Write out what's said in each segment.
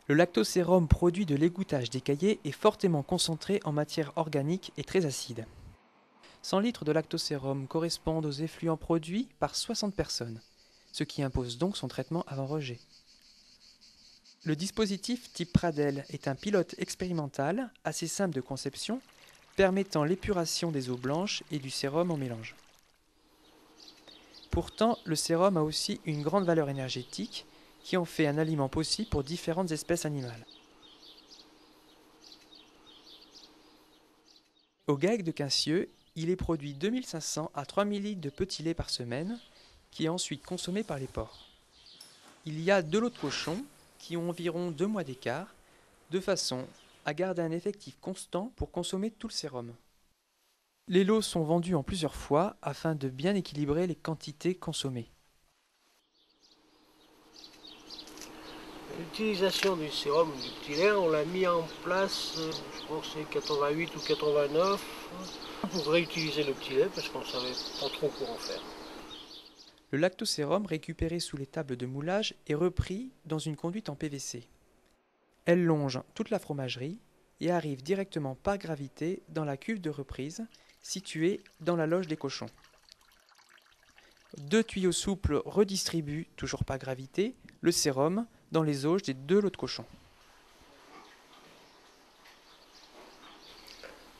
Le lactosérum produit de l'égouttage des caillés est fortement concentré en matière organique et très acide. 100 litres de lactosérum correspondent aux effluents produits par 60 personnes, ce qui impose donc son traitement avant rejet. Le dispositif type Pradel est un pilote expérimental assez simple de conception, permettant l'épuration des eaux blanches et du sérum en mélange. Pourtant, le sérum a aussi une grande valeur énergétique qui en fait un aliment possible pour différentes espèces animales. Au GAEC de Quincieux, il est produit 2500 à 3000 litres de petit lait par semaine, qui est ensuite consommé par les porcs. Il y a 2 lots de cochons qui ont environ 2 mois d'écart, de façon à garder un effectif constant pour consommer tout le sérum. Les lots sont vendus en plusieurs fois afin de bien équilibrer les quantités consommées. L'utilisation du sérum du petit lait, on l'a mis en place, je pense que c'est 88 ou 89, pour réutiliser le petit lait parce qu'on ne savait pas trop quoi en faire. Le lactosérum récupéré sous les tables de moulage est repris dans une conduite en PVC. Elle longe toute la fromagerie et arrive directement par gravité dans la cuve de reprise située dans la loge des cochons. 2 tuyaux souples redistribuent, toujours par gravité, le sérum dans les auges des 2 lots de cochons.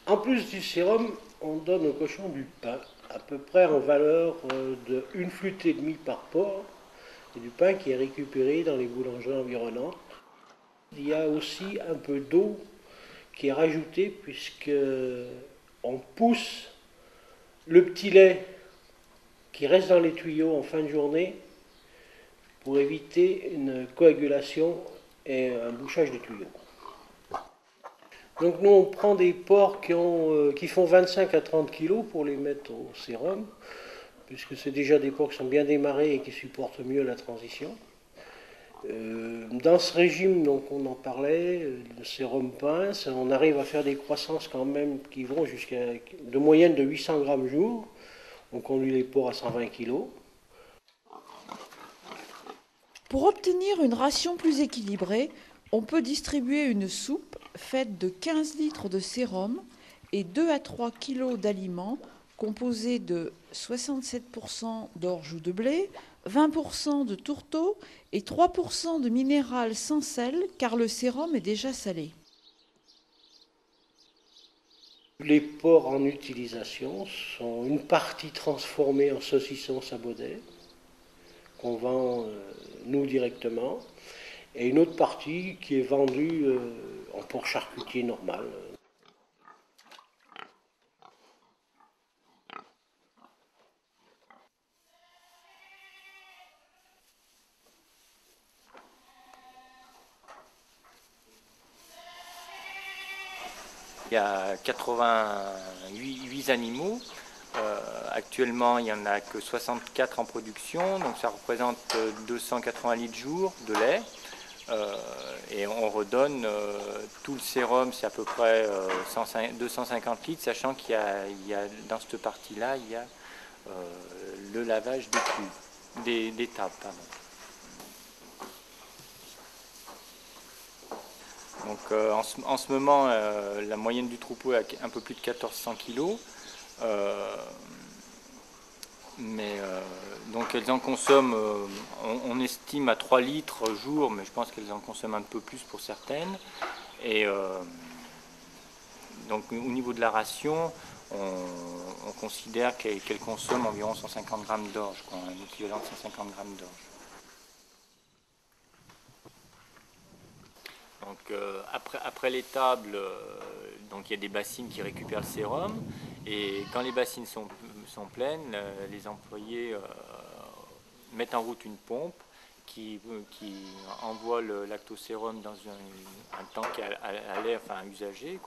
En plus du sérum, on donne aux cochons du pain, à peu près en valeur de 1 flûte et demie par porc, et du pain qui est récupéré dans les boulangeries environnantes. Il y a aussi un peu d'eau qui est rajoutée puisque on pousse le petit lait qui reste dans les tuyaux en fin de journée pour éviter une coagulation et un bouchage des tuyaux. Donc nous on prend des porcs qui font 25 à 30 kg pour les mettre au sérum, puisque c'est déjà des porcs qui sont bien démarrés et qui supportent mieux la transition. Dans ce régime, donc on en parlait, le sérum pain, on arrive à faire des croissances quand même qui vont jusqu'à de moyenne de 800 grammes jour. On conduit les porcs à 120 kg. Pour obtenir une ration plus équilibrée, on peut distribuer une soupe faite de 15 litres de sérum et 2 à 3 kg d'aliments composés de 67% d'orge ou de blé, 20% de tourteau et 3% de minéral sans sel car le sérum est déjà salé. Les porcs en utilisation sont une partie transformée en saucisson sabaudet, qu'on vend nous directement, et une autre partie qui est vendue en porc charcutier normal. Il y a 88 animaux. Actuellement, il n'y en a que 64 en production, donc ça représente 280 litres jour de lait. Et on redonne tout le sérum, c'est à peu près 250 litres, sachant qu'il y a dans cette partie-là, il y a le lavage des cuves, des tables. Pardon. Donc, en ce moment, la moyenne du troupeau est un peu plus de 1400 kg. Donc elles en consomment, on estime à 3 litres jour, mais je pense qu'elles en consomment un peu plus pour certaines. Et donc au niveau de la ration, on considère qu'elles consomment environ 150 grammes d'orge, un équivalent de 150 grammes d'orge. Donc après les tables, donc il y a des bassines qui récupèrent le sérum, et quand les bassines sont pleines, les employés mettent en route une pompe qui envoie le lactosérum dans un tank à l'air, enfin usagé,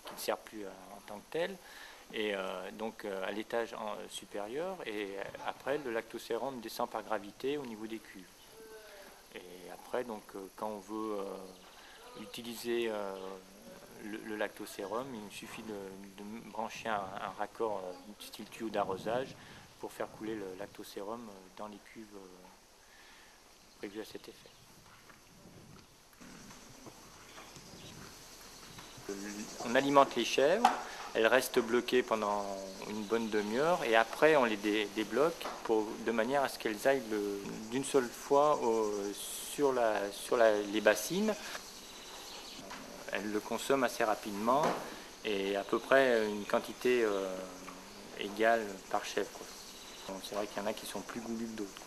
qui ne sert plus en tant que tel, et donc à l'étage supérieur, et après le lactosérum descend par gravité au niveau des cuves. Et après, donc, quand on veut utiliser le lactosérum, il suffit de brancher un raccord style tuyau d'arrosage pour faire couler le lactosérum dans les cuves prévues à cet effet. On alimente les chèvres, elles restent bloquées pendant une bonne demi-heure et après on les débloque de manière à ce qu'elles aillent d'une seule fois sur les bassines. Elles le consomment assez rapidement et à peu près une quantité égale par chèvre. C'est vrai qu'il y en a qui sont plus goulus que d'autres.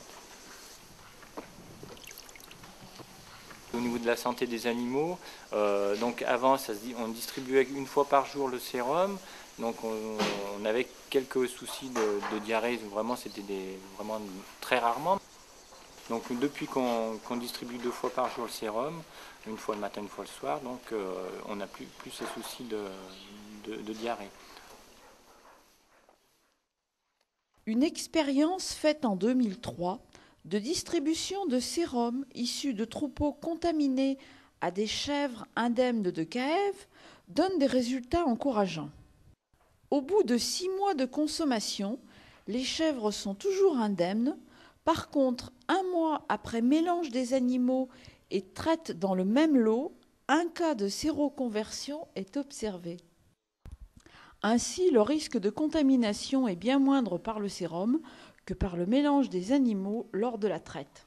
Au niveau de la santé des animaux, donc avant on distribuait une fois par jour le sérum, donc on avait quelques soucis de diarrhée, vraiment c'était vraiment très rarement. Donc depuis qu'on distribue 2 fois par jour le sérum, une fois le matin, une fois le soir, donc on n'a plus ces soucis de diarrhée. Une expérience faite en 2003 de distribution de sérum issus de troupeaux contaminés à des chèvres indemnes de Caève donne des résultats encourageants. Au bout de 6 mois de consommation, les chèvres sont toujours indemnes. Par contre, 1 mois après mélange des animaux et traite dans le même lot, un cas de séroconversion est observé. Ainsi, le risque de contamination est bien moindre par le sérum que par le mélange des animaux lors de la traite.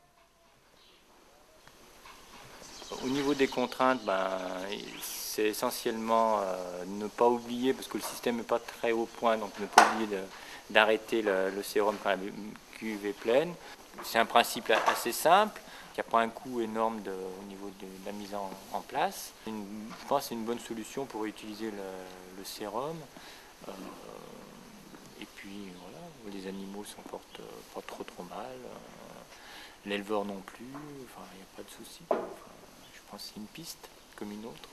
Au niveau des contraintes, c'est essentiellement ne pas oublier, parce que le système n'est pas très haut point, donc ne pas oublier d'arrêter le sérum quand la cuve est pleine. C'est un principe assez simple, qui n'a pas un coût énorme au niveau de la mise en place. Je pense que c'est une bonne solution pour utiliser le sérum. Et puis voilà, les animaux s'en portent pas trop mal, l'éleveur non plus, il n'y a pas de souci. Je pense que c'est une piste comme une autre.